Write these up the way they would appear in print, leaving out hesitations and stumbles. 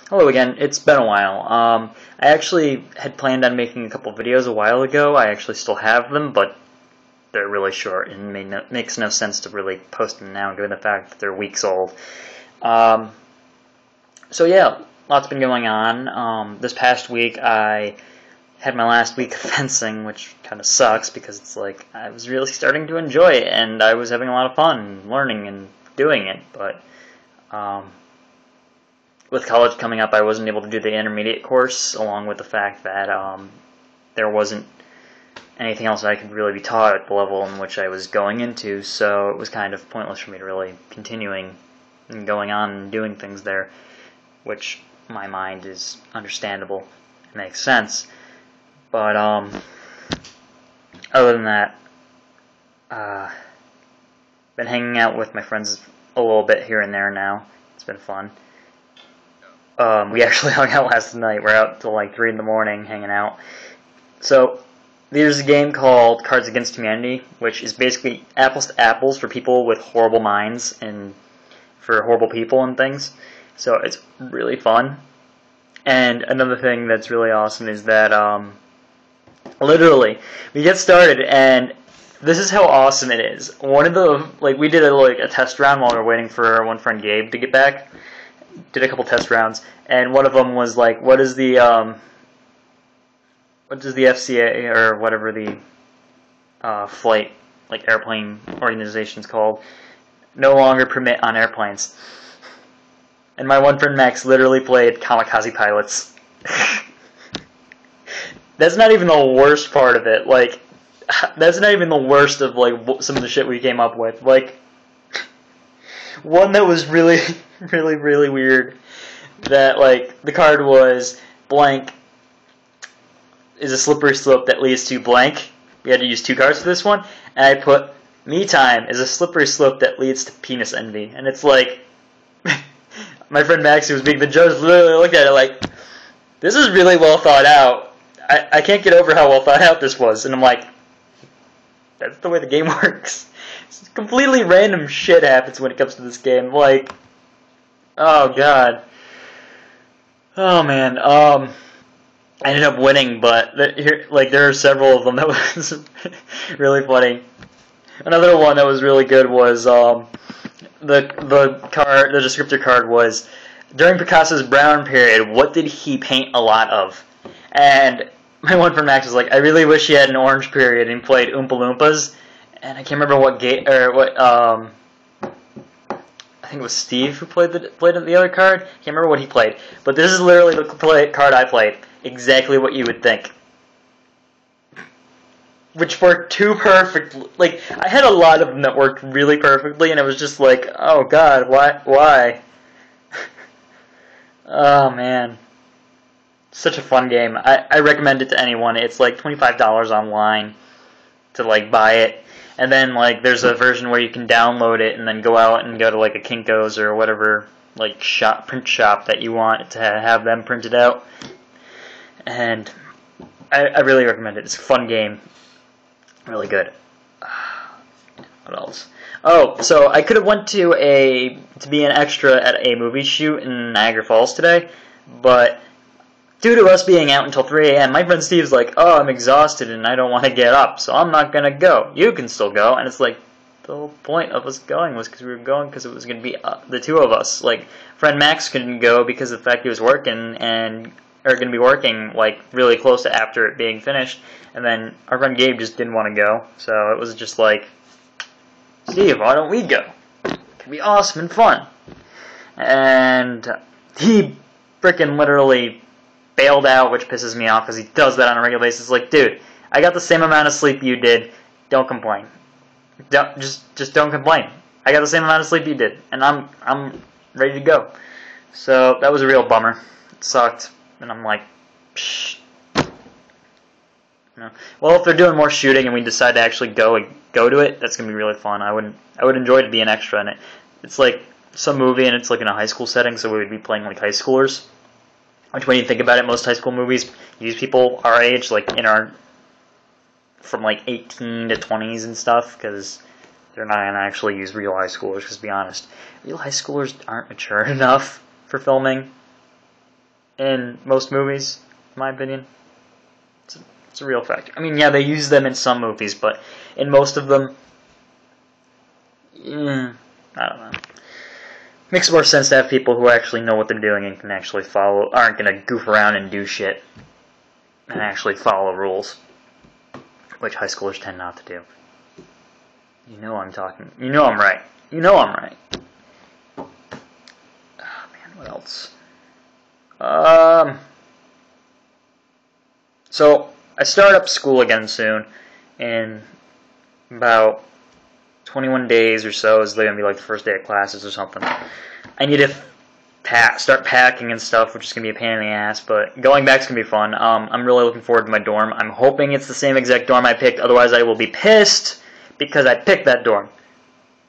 Hello again. It's been a while. I actually had planned on making a couple videos a while ago. I actually still have them, but they're really short and makes no sense to really post them now, given the fact that they're weeks old. So yeah, lots been going on. This past week I had my last week of fencing, which kind of sucks because it's like I was really starting to enjoy it and I was having a lot of fun learning and doing it, but with college coming up, I wasn't able to do the intermediate course, along with the fact that there wasn't anything else I could really be taught at the level in which I was going into, so it was kind of pointless for me to really continuing and going on and doing things there, which my mind is understandable. It makes sense. But other than that, been hanging out with my friends a little bit here and there now. It's been fun. We actually hung out last night. We're out till like 3 in the morning hanging out. So there's a game called Cards Against Humanity, which is basically apples to apples for people with horrible minds and for horrible people and things. So it's really fun. And another thing that's really awesome is that literally we get started and this is how awesome it is. One of the we did a test round while we were waiting for our one friend Gabe to get back. Did a couple test rounds, and one of them was like, what does the FCA or whatever the flight airplane organization's called no longer permit on airplanes? And my one friend Max literally played Kamikaze Pilots. That's not even the worst part of it. That's not even the worst of some of the shit we came up with. One that was really really weird, that the card was blank is a slippery slope that leads to blank. We had to use 2 cards for this one, and I put me time is a slippery slope that leads to penis envy. And it's like my friend Max, who was being the judge, literally looked at it this is really well thought out. I can't get over how well thought out this was. And I'm like, that's the way the game works. It's completely random shit happens when it comes to this game. Oh god. Oh man. I ended up winning, but there are several of them that was really funny. Another one that was really good was the descriptor card was, during Picasso's brown period, what did he paint a lot of? And my one friend Max was like, I really wish he had an orange period and played Oompa Loompas. And I can't remember what I think it was Steve who played the other card. Can't remember what he played, but this is literally the card I played. Exactly what you would think, which worked too perfectly. I had a lot of them that worked really perfectly, and it was just like, oh god, why? Oh man, such a fun game. I recommend it to anyone. It's like $25 online to buy it. And then, there's a version where you can download it and then go out and go to, a Kinko's or whatever, print shop that you want to have them printed out. And I really recommend it. It's a fun game. Really good. What else? Oh, so I could have went to be an extra at a movie shoot in Niagara Falls today, but due to us being out until 3 a.m., my friend Steve's like, oh, I'm exhausted and I don't want to get up, so I'm not going to go. You can still go. And it's the whole point of us going was because we were going because it was going to be the 2 of us. Friend Max couldn't go because of the fact he was working or going to be working, really close to after it being finished. And then our friend Gabe just didn't want to go. So it was just Steve, why don't we go? It could be awesome and fun. And he frickin' literally bailed out, which pisses me off because he does that on a regular basis. Dude, I got the same amount of sleep you did. Don't complain. Just don't complain. I got the same amount of sleep you did, and I'm ready to go. So that was a real bummer. It sucked, and I'm like, psh. Well, if they're doing more shooting and we decide to actually go to it, that's gonna be really fun. I would enjoy to be an extra in it. It's some movie and it's in a high school setting, so we would be playing high schoolers. Which, when you think about it, most high school movies use people our age, from 18 to 20s and stuff, because they're not going to actually use real high schoolers, because to be honest, real high schoolers aren't mature enough for filming. in most movies, in my opinion. It's a real factor. I mean, yeah, they use them in some movies, but in most of them, I don't know. Makes more sense to have people who actually know what they're doing and can actually follow, aren't going to goof around and do shit, and actually follow rules, which high schoolers tend not to do. You know I'm right. You know I'm right. Oh man, what else? So, I start up school again soon, in about 21 days or so is going to be like the first day of classes or something. I need to start packing and stuff, which is going to be a pain in the ass, but going back is going to be fun. I'm really looking forward to my dorm. I'm hoping it's the same exact dorm I picked, otherwise I will be pissed because I picked that dorm.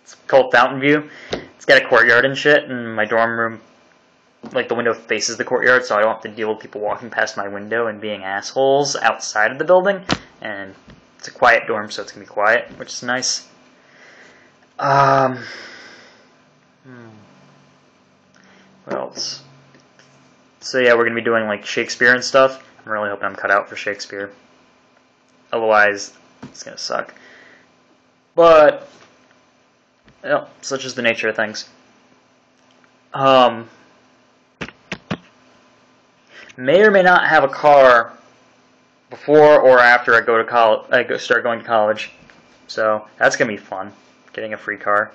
It's called Fountain View. It's got a courtyard and shit, and my dorm room, like, the window faces the courtyard, so I don't have to deal with people walking past my window and being assholes outside of the building. And it's a quiet dorm, so it's going to be quiet, which is nice. What else? So yeah, we're going to be doing, like, Shakespeare and stuff. I'm really hoping I'm cut out for Shakespeare. Otherwise, it's going to suck. But, you know, such is the nature of things. May or may not have a car before or after I go to college. Start going to college, so that's gonna be fun. Getting a free car.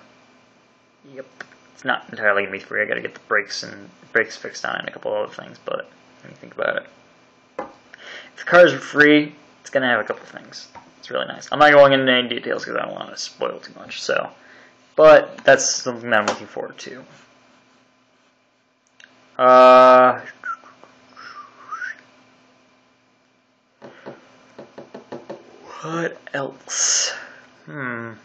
Yep, it's not entirely gonna be free. I gotta get the brakes fixed on it and a couple other things. But let me think about it. If the cars are free, it's gonna have a couple things. It's really nice. I'm not going into any details because I don't want to spoil too much. So, but that's something that I'm looking forward to. What else? Can't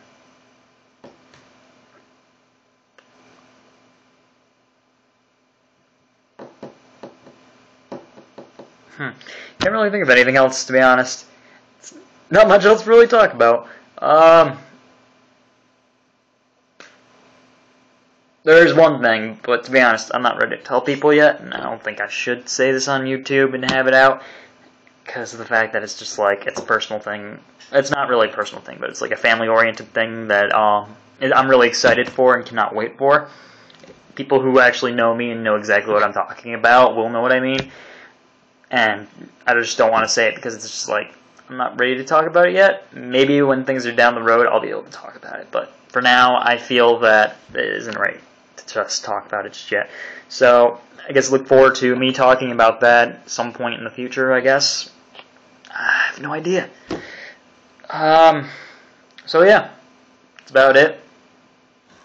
really think of anything else, to be honest. Not much else to really talk about. There's one thing, but to be honest, I'm not ready to tell people yet, and I don't think I should say this on YouTube and have it out, because of the fact that it's just like, it's a personal thing. It's not really a personal thing, but it's like a family-oriented thing that I'm really excited for and cannot wait for. People who actually know me and know exactly what I'm talking about will know what I mean. And I just don't want to say it because it's just like, I'm not ready to talk about it yet. Maybe when things are down the road, I'll be able to talk about it. But for now, I feel that it isn't right to just talk about it just yet. So I guess look forward to me talking about that at some point in the future, I guess. I have no idea. So yeah, that's about it.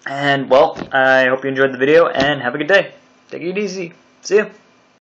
And, well, I hope you enjoyed the video, and have a good day. Take it easy. See ya.